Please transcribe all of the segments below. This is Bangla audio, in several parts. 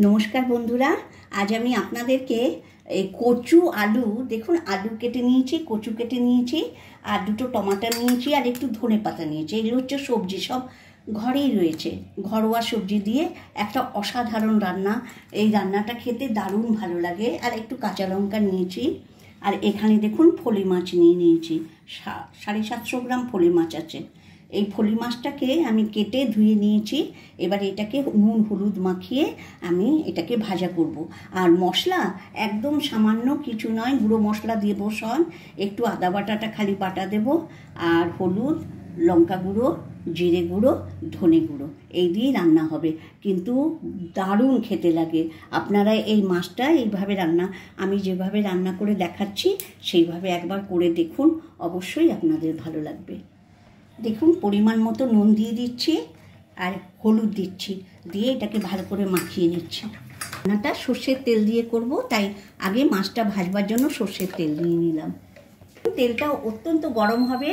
নমস্কার বন্ধুরা, আজ আমি আপনাদেরকে এই কচু আলু, দেখুন আলু কেটে নিয়েছি, কচু কেটে নিয়েছি, আর দুটো টমাটো নিয়েছি, আর একটু ধনেপাতা নিয়েছি। এগুলো হচ্ছে সবজি, সব ঘরেই রয়েছে। ঘরোয়া সবজি দিয়ে একটা অসাধারণ রান্না। এই রান্নাটা খেতে দারুণ ভালো লাগে। আর একটু কাঁচা লঙ্কা নিয়েছি, আর এখানে দেখুন ফলি মাছ নিয়েছি। 750 গ্রাম ফলি মাছ আছে। এই ফলি মাছটাকে আমি কেটে ধুয়ে নিয়েছি। এবার এটাকে নুন হলুদ মাখিয়ে আমি এটাকে ভাজা করব। আর মশলা একদম সামান্য কিছু নয়, গুঁড়ো মশলা দেব সব, একটু আদা বাটাটা খালি বাটা দেব, আর হলুদ, লঙ্কা গুঁড়ো, জিরে গুঁড়ো, ধনে গুঁড়ো, এই দিয়ে রান্না হবে। কিন্তু দারুণ খেতে লাগে। আপনারা এই মাছটা এইভাবে আমি যেভাবে রান্না করে দেখাচ্ছি সেইভাবে একবার করে দেখুন, অবশ্যই আপনাদের ভালো লাগবে। দেখুন পরিমাণ মতো নুন দিয়ে দিচ্ছি, আর হলুদ দিচ্ছি, দিয়ে এটাকে ভালো করে মাখিয়ে নিচ্ছি। রান্নাটা সর্ষের তেল দিয়ে করব, তাই আগে মাছটা ভাজবার জন্য সর্ষের তেল দিয়ে নিলাম। তেলটা অত্যন্ত গরম হবে,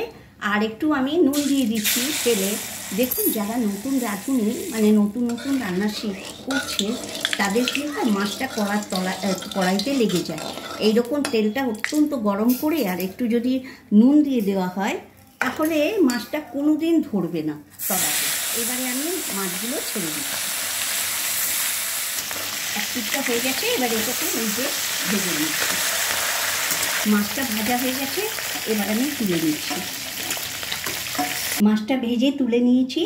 আর একটু আমি নুন দিয়ে দিচ্ছি তেলে। দেখুন যারা নতুন রাঁধুনি, মানে নতুন রান্না করছে, তাদের কিন্তু মাছটা কড়াইতে লেগে যায়। এইরকম তেলটা অত্যন্ত গরম করে আর একটু যদি নুন দিয়ে দেওয়া হয়, তাহলে মাছটা কোনোদিন ধরবে না তলাতে। এবারে আমি মাছগুলো ছেড়ে দিচ্ছি। এক পিঠটা হয়ে গেছে, এবার এটাকে উল্টে ভেজে নিচ্ছি। মাছটা ভাজা হয়ে গেছে, এবার আমি তুলে নিচ্ছি। মাছটা ভেজে তুলে নিয়েছি।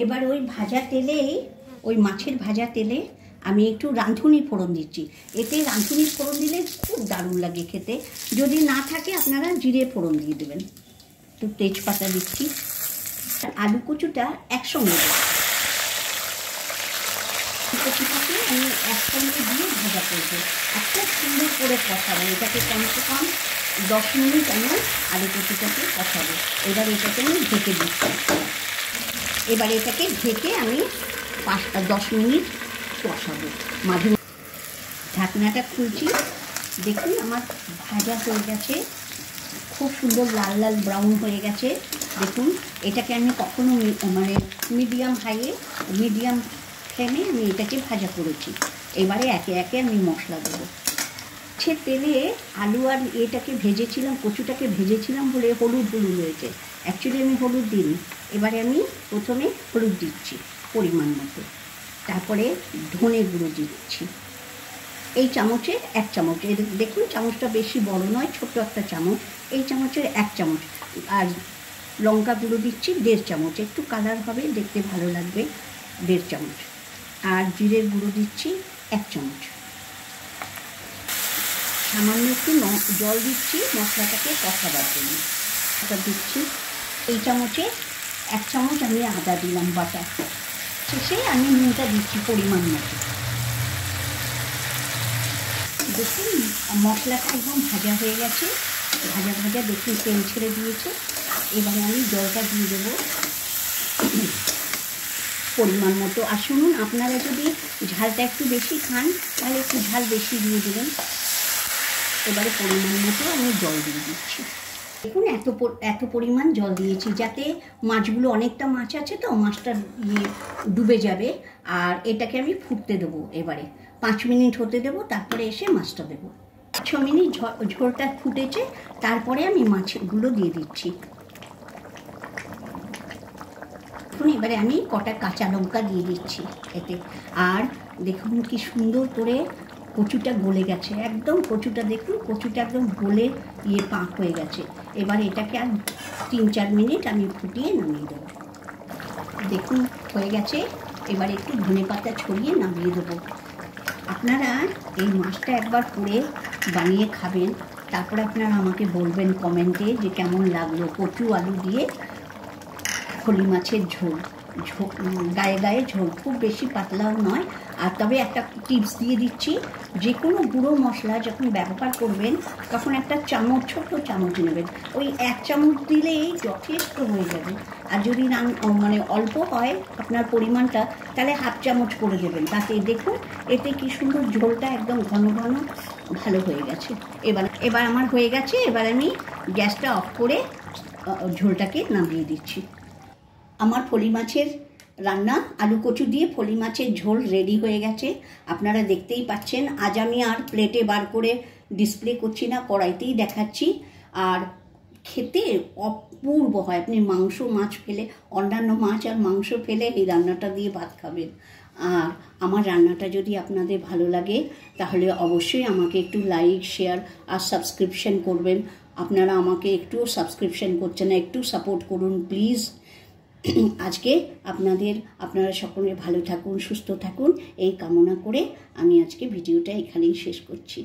এবার ওই ভাজা তেলেই, ওই মাছের ভাজা তেলে আমি একটু রাঁধুনি ফোড়ন দিচ্ছি। এতে রাঁধুনি ফোড়ন দিলে খুব দারুণ লাগে খেতে। যদি না থাকে আপনারা জিরে ফোড়ন দিয়ে দেবেন। একটু তেজপাতা দিচ্ছি, আলু কচুটা একসঙ্গে দেবো। কচুটাকে আমি একসঙ্গে দিয়ে ভাজা করবো, একটা সুন্দর করে কষাবো। এটাকে কমসে কম 10 মিনিট আমি আলু কচুটাকে কষাবো। এবার এটাকে আমি ঢেকে দিচ্ছি। এবার এটাকে ঢেকে আমি 10 মিনিট কষাবো। মাঝে ঢাকনাটা খুলছি, দেখুন আমার ভাজা হয়ে গেছে, খুব সুন্দর লাল লাল ব্রাউন হয়ে গেছে। দেখুন এটাকে আমি কখনো মিডিয়াম ফ্লেমে আমি এটাকে ভাজা করেছি। এবারে একে একে আমি মশলা দেবো। সে তেলে আলু আর এটাকে ভেজেছিলাম, কচুটাকে ভেজেছিলাম বলে হলুদ হয়েছে। অ্যাকচুয়ালি আমি হলুদ দিইনি। এবারে আমি প্রথমে হলুদ দিচ্ছি পরিমাণ মতো, তারপরে ধনে গুঁড়ো দিচ্ছি এই চামচের 1 চামচ। দেখুন চামচটা বেশি বড় নয়, ছোট্ট একটা চামচ, এই চামচের 1 চামচ। আর লঙ্কা গুঁড়ো দিচ্ছি 1.5 চামচ, একটু কালার হবে, দেখতে ভালো লাগবে, 1.5 চামচ। আর জিরের গুঁড়ো দিচ্ছি 1 চামচ। সামান্য একটু জল দিচ্ছি মশলাটাকে কষাবার জন্য। এটা দিচ্ছি এই চামচে 1 চামচ আমি আদা দিলাম বাটা। শেষে আমি নুনটা দিচ্ছি পরিমাণ মতো। দেখুন মশলাটা একদম ভাজা হয়ে গেছে, ভাজা দেখুন তেল ছেড়ে দিয়েছে। এবারে আমি জলটা দিয়ে দেবো পরিমাণ মতো। আর শুনুন, আপনারা যদি ঝালটা একটু বেশি খান তাহলে একটু ঝাল বেশি দিয়ে দেবেন। এবারে পরিমাণ মতো আমি জল দিয়ে দিচ্ছি। দেখুন এত পরিমাণ জল দিয়েছি যাতে মাছগুলো, অনেকটা মাছ আছে তো, মাছটা ডুবে যাবে। আর এটাকে আমি ফুটতে দেবো। এবারে 5 মিনিট হতে দেবো, তারপরে এসে মাছটা দেবো। 6 মিনিট ঝোলটা ফুটেছে, তারপরে আমি মাছগুলো দিয়ে দিচ্ছি। এবারে আমি কটা কাঁচা লঙ্কা দিয়ে দিচ্ছি এতে। আর দেখুন কি সুন্দর করে কচুটা গলে গেছে একদম। কচুটা দেখুন, কচুটা একদম গলে পাক হয়ে গেছে। এবার এটাকে আর 3-4 মিনিট আমি ফুটিয়ে নামিয়ে দেবো। দেখুন হয়ে গেছে। এবার একটু ধনেপাতা ছড়িয়ে নামিয়ে দেবো। আপনারা এই মাছটা একবার করে বানিয়ে খাবেন, তারপরে আপনারা আমাকে বলবেন কমেন্টে যে কেমন লাগলো। কচু আলু দিয়ে ফলি মাছের ঝোল, গায়ে ঝোল, খুব বেশি পাতলাও নয়। আর তবে একটা টিপস দিয়ে দিচ্ছি, যে কোনো গুঁড়ো মশলা যখন ব্যবহার করবেন তখন একটা চামচ, ছোট্ট চামচ নেবেন। ওই 1 চামচ দিলেই যথেষ্ট হয়ে যাবে। আর যদি অল্প হয় আপনার পরিমাণটা, তাহলে 1/2 চামচ করে দেবেন। তাতে দেখুন এতে কি সুন্দর ঝোলটা একদম ঘন ভালো হয়ে গেছে। এবার আমার হয়ে গেছে। এবার আমি গ্যাসটা অফ করে ঝোলটাকে নামিয়ে দিচ্ছি। আমার ফলি মাছের রান্না আলু কচু দিয়ে ফলি মাছের ঝোল রেডি হয়ে গেছে, আপনারা দেখতেই পাচ্ছেন। আজ আমি আর প্লেটে বার করে ডিসপ্লে করছি না, কড়াইতেই দেখাচ্ছি। আর খেতে অপূর্ব হয়। আপনি মাংস মাছ ফেলে, অন্যান্য মাছ আর মাংস ফেলে এই রান্নাটা দিয়ে ভাত খাবেন। আর আমার রান্নাটা যদি আপনাদের ভালো লাগে তাহলে অবশ্যই আমাকে একটু লাইক, শেয়ার আর সাবস্ক্রিপশন করবেন। আপনারা আমাকে একটুও সাবস্ক্রিপশন করছেন না, একটু সাপোর্ট করুন প্লিজ। আজকে আপনারা সকলে ভালো থাকুন, সুস্থ থাকুন এই কামনা করে আমি আজকে ভিডিওটা এখানেই শেষ করছি।